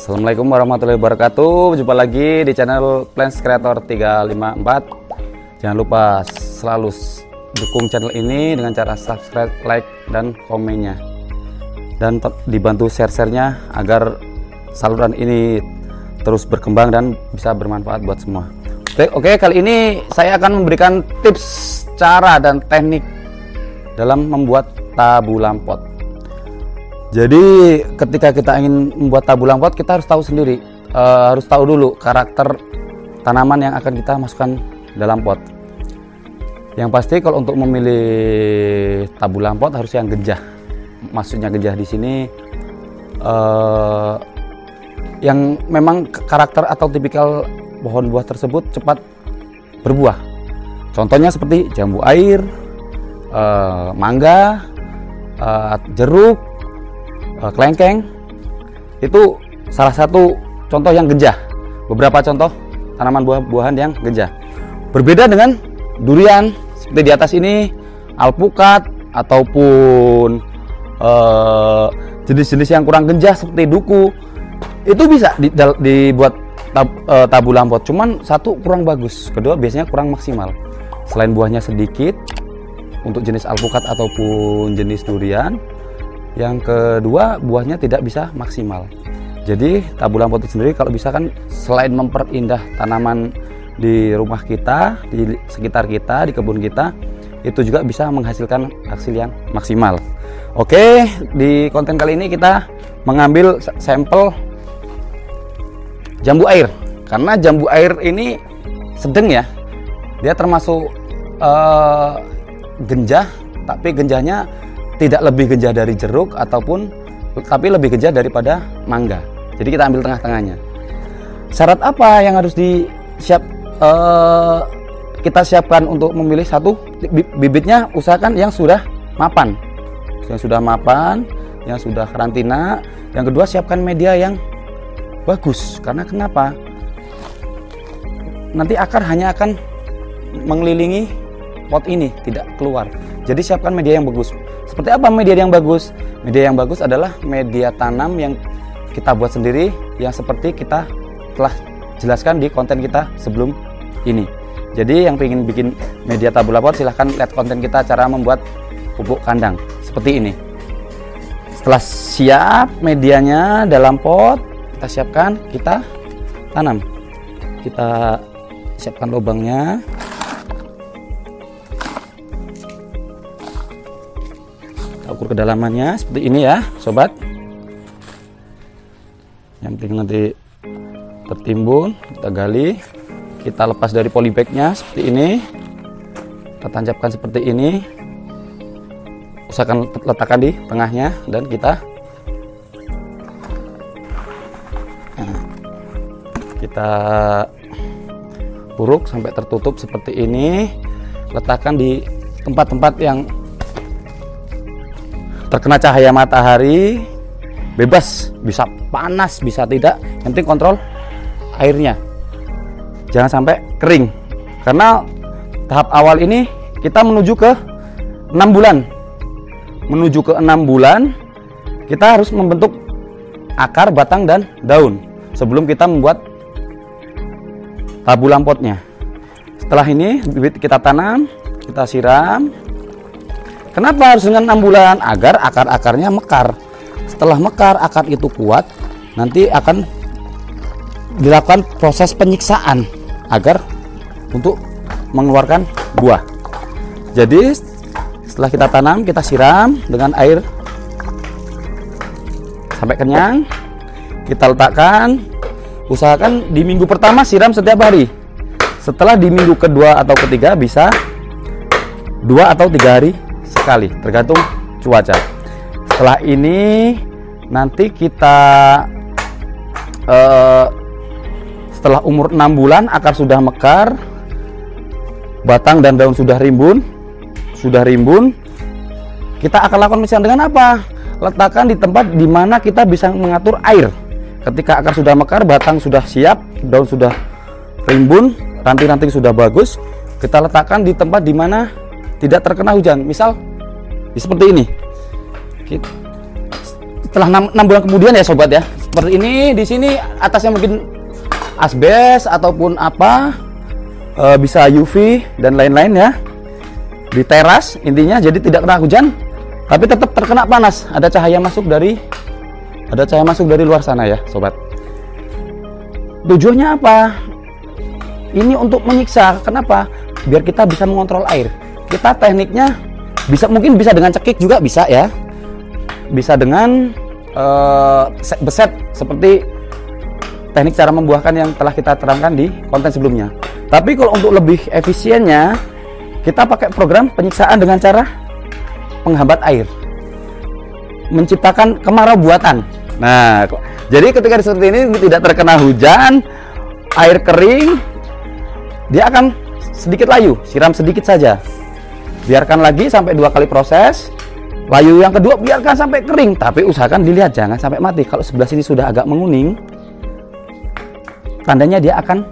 Assalamualaikum warahmatullahi wabarakatuh. Jumpa lagi di channel Plants Creator 354. Jangan lupa selalu dukung channel ini dengan cara subscribe, like, dan komennya, dan dibantu share-nya agar saluran ini terus berkembang dan bisa bermanfaat buat semua. Oke, kali ini saya akan memberikan tips cara dan teknik dalam membuat tabulam pot. Jadi ketika kita ingin membuat tabulam pot, kita harus tahu sendiri, harus tahu dulu karakter tanaman yang akan kita masukkan dalam pot. Yang pasti kalau untuk memilih tabulam pot harus yang gejah. Maksudnya gejah di sini yang memang karakter atau tipikal pohon buah tersebut cepat berbuah. Contohnya seperti jambu air, mangga, jeruk, kelengkeng. Itu salah satu contoh yang gejah. Beberapa contoh tanaman buah-buahan yang gejah. Berbeda dengan durian seperti di atas ini, alpukat ataupun jenis-jenis yang kurang gejah seperti duku. Itu bisa dibuat tabulam pot. Cuman satu kurang bagus, kedua biasanya kurang maksimal. Selain buahnya sedikit untuk jenis alpukat ataupun jenis durian, yang kedua buahnya tidak bisa maksimal. Jadi tabulam pot itu sendiri kalau bisa kan selain memperindah tanaman di rumah kita, di sekitar kita, di kebun kita, itu juga bisa menghasilkan hasil yang maksimal. Oke, di konten kali ini kita mengambil sampel jambu air. Karena jambu air ini sedang ya, dia termasuk genjah, tapi genjahnya tidak lebih genjah dari jeruk tapi lebih genjah daripada mangga. Jadi kita ambil tengah-tengahnya. Syarat apa yang harus kita siapkan untuk memilih satu bibitnya? Usahakan yang sudah mapan, yang sudah karantina. Yang kedua, siapkan media yang bagus. Karena kenapa? Nanti akar hanya akan mengelilingi pot ini, tidak keluar. Jadi siapkan media yang bagus. Seperti apa media yang bagus? Media yang bagus adalah media tanam yang kita buat sendiri, yang seperti kita telah jelaskan di konten kita sebelum ini. Jadi yang ingin bikin media tabulam pot, silahkan lihat konten kita cara membuat pupuk kandang seperti ini. Setelah siap medianya dalam pot, kita siapkan, kita tanam. Kita siapkan lubangnya. Ukur kedalamannya seperti ini ya sobat. Yang penting nanti tertimbun, kita gali, kita lepas dari polybagnya seperti ini, kita tancapkan seperti ini, usahakan letakkan di tengahnya, dan kita uruk sampai tertutup seperti ini. Letakkan di tempat-tempat yang terkena cahaya matahari, bebas, bisa panas bisa tidak, yang penting kontrol airnya, jangan sampai kering. Karena tahap awal ini kita menuju ke 6 bulan. Menuju ke 6 bulan kita harus membentuk akar, batang, dan daun sebelum kita membuat tabulam potnya. Setelah ini bibit kita tanam, kita siram. Kenapa harus dengan 6 bulan? Agar akar-akarnya mekar. Setelah mekar, akar itu kuat, nanti akan dilakukan proses penyiksaan agar untuk mengeluarkan buah. Jadi setelah kita tanam, kita siram dengan air sampai kenyang. Kita letakkan, usahakan di minggu pertama siram setiap hari. Setelah di minggu kedua atau ketiga bisa 2 atau 3 hari sekali, tergantung cuaca. Setelah ini nanti kita setelah umur 6 bulan, akar sudah mekar, batang dan daun sudah rimbun, kita akan lakukan penyisiran dengan apa? Letakkan di tempat di mana kita bisa mengatur air. Ketika akar sudah mekar, batang sudah siap, daun sudah rimbun, ranting-ranting sudah bagus, kita letakkan di tempat di mana tidak terkena hujan. Misal seperti ini. Setelah 6 bulan kemudian ya sobat ya, seperti ini. Di sini atasnya mungkin asbes ataupun apa, bisa UV dan lain-lain ya. Di teras intinya, jadi tidak kena hujan tapi tetap terkena panas. Ada cahaya masuk dari luar sana ya sobat. Tujuannya apa? Ini untuk menyiksa. Kenapa? Biar kita bisa mengontrol air. Kita tekniknya mungkin bisa dengan cekik juga bisa ya, bisa dengan beset seperti teknik cara membuahkan yang telah kita terangkan di konten sebelumnya. Tapi kalau untuk lebih efisiennya, kita pakai program penyiksaan dengan cara penghambat air, menciptakan kemarau buatan. Nah, jadi ketika seperti ini tidak terkena hujan, air kering, dia akan sedikit layu, siram sedikit saja, biarkan lagi sampai 2 kali proses. Layu yang kedua biarkan sampai kering, tapi usahakan dilihat jangan sampai mati. Kalau sebelah sini sudah agak menguning, tandanya dia akan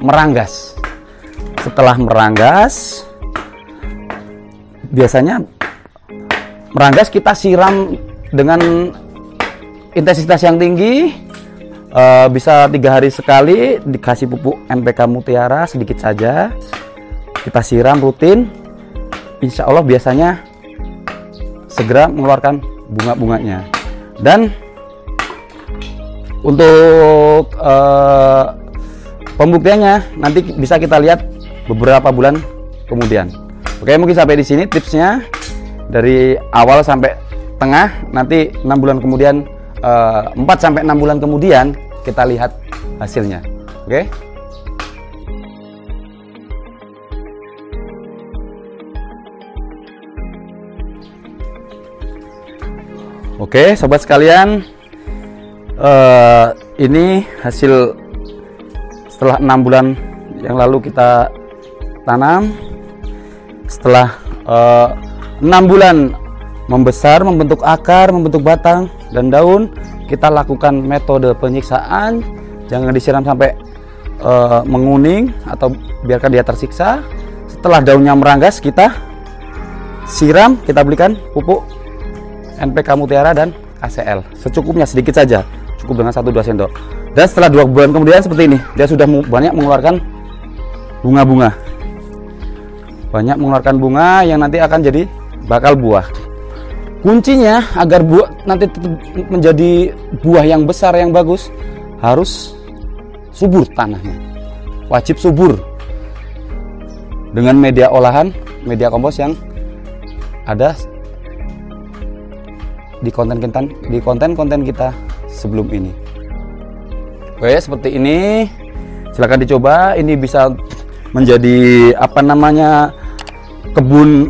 meranggas. Setelah meranggas, biasanya meranggas kita siram dengan intensitas yang tinggi, bisa 3 hari sekali, dikasih pupuk NPK Mutiara sedikit saja, kita siram rutin. Insya Allah biasanya segera mengeluarkan bunga-bunganya. Dan untuk pembuktiannya nanti bisa kita lihat beberapa bulan kemudian. Oke, mungkin sampai di sini tipsnya dari awal sampai tengah. Nanti 6 bulan kemudian, 4 sampai 6 bulan kemudian kita lihat hasilnya. Oke. Oke, sobat sekalian, ini hasil setelah 6 bulan yang lalu kita tanam. Setelah 6 bulan membesar, membentuk akar, membentuk batang dan daun, kita lakukan metode penyiksaan. Jangan disiram sampai menguning atau biarkan dia tersiksa. Setelah daunnya meranggas, kita siram, kita belikan pupuk NPK Mutiara dan KCL secukupnya, sedikit saja, cukup dengan 1-2 sendok. Dan setelah 2 bulan kemudian seperti ini, dia sudah banyak mengeluarkan bunga-bunga, banyak mengeluarkan bunga yang nanti akan jadi bakal buah. Kuncinya agar buah nanti menjadi buah yang besar yang bagus, harus subur tanahnya, wajib subur dengan media olahan, media kompos yang ada di konten-konten kita sebelum ini. Oke, seperti ini, silahkan dicoba. Ini bisa menjadi apa namanya, kebun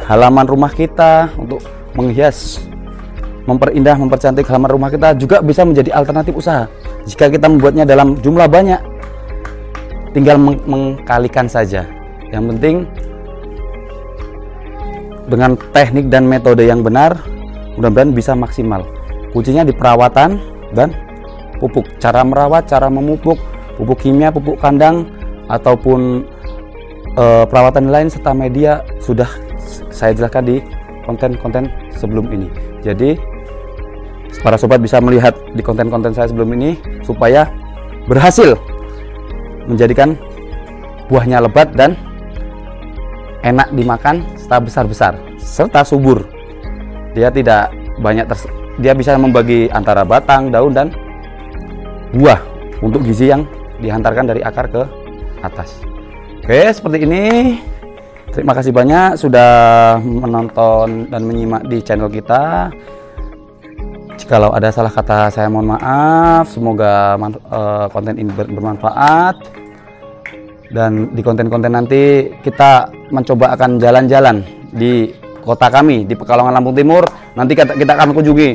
halaman rumah kita untuk menghias, memperindah, mempercantik halaman rumah kita. Juga bisa menjadi alternatif usaha jika kita membuatnya dalam jumlah banyak. Tinggal mengkalikan saja. Yang penting dengan teknik dan metode yang benar, mudah-mudahan bisa maksimal. Kuncinya di perawatan dan pupuk. Cara merawat, cara memupuk, pupuk kimia, pupuk kandang, ataupun perawatan lain serta media sudah saya jelaskan di konten-konten sebelum ini. Jadi para sobat bisa melihat di konten-konten saya sebelum ini supaya berhasil menjadikan buahnya lebat dan enak dimakan serta besar-besar serta subur. Dia tidak banyak dia bisa membagi antara batang, daun dan buah untuk gizi yang dihantarkan dari akar ke atas. Oke, seperti ini. Terima kasih banyak sudah menonton dan menyimak di channel kita. Jikalau ada salah kata, saya mohon maaf. Semoga konten ini bermanfaat. Dan di konten-konten nanti kita mencoba akan jalan-jalan di kota kami di Pekalongan, Lampung Timur. Nanti kita akan kunjungi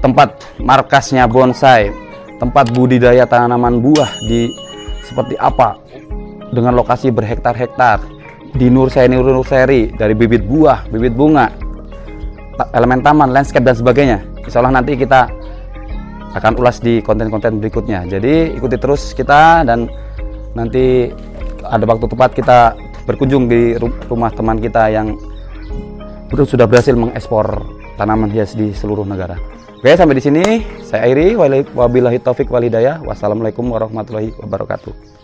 tempat markasnya bonsai, tempat budidaya tanaman buah di seperti apa, dengan lokasi berhektar-hektar di nursery dari bibit buah, bibit bunga, elemen taman, landscape dan sebagainya. Insya Allah nanti kita akan ulas di konten-konten berikutnya. Jadi ikuti terus kita, dan nanti ada waktu tepat kita berkunjung di rumah teman kita yang sudah berhasil mengekspor tanaman hias di seluruh negara. Oke, sampai di sini saya akhiri. Wabillahi taufik wal hidayah. Wassalamualaikum warahmatullahi wabarakatuh.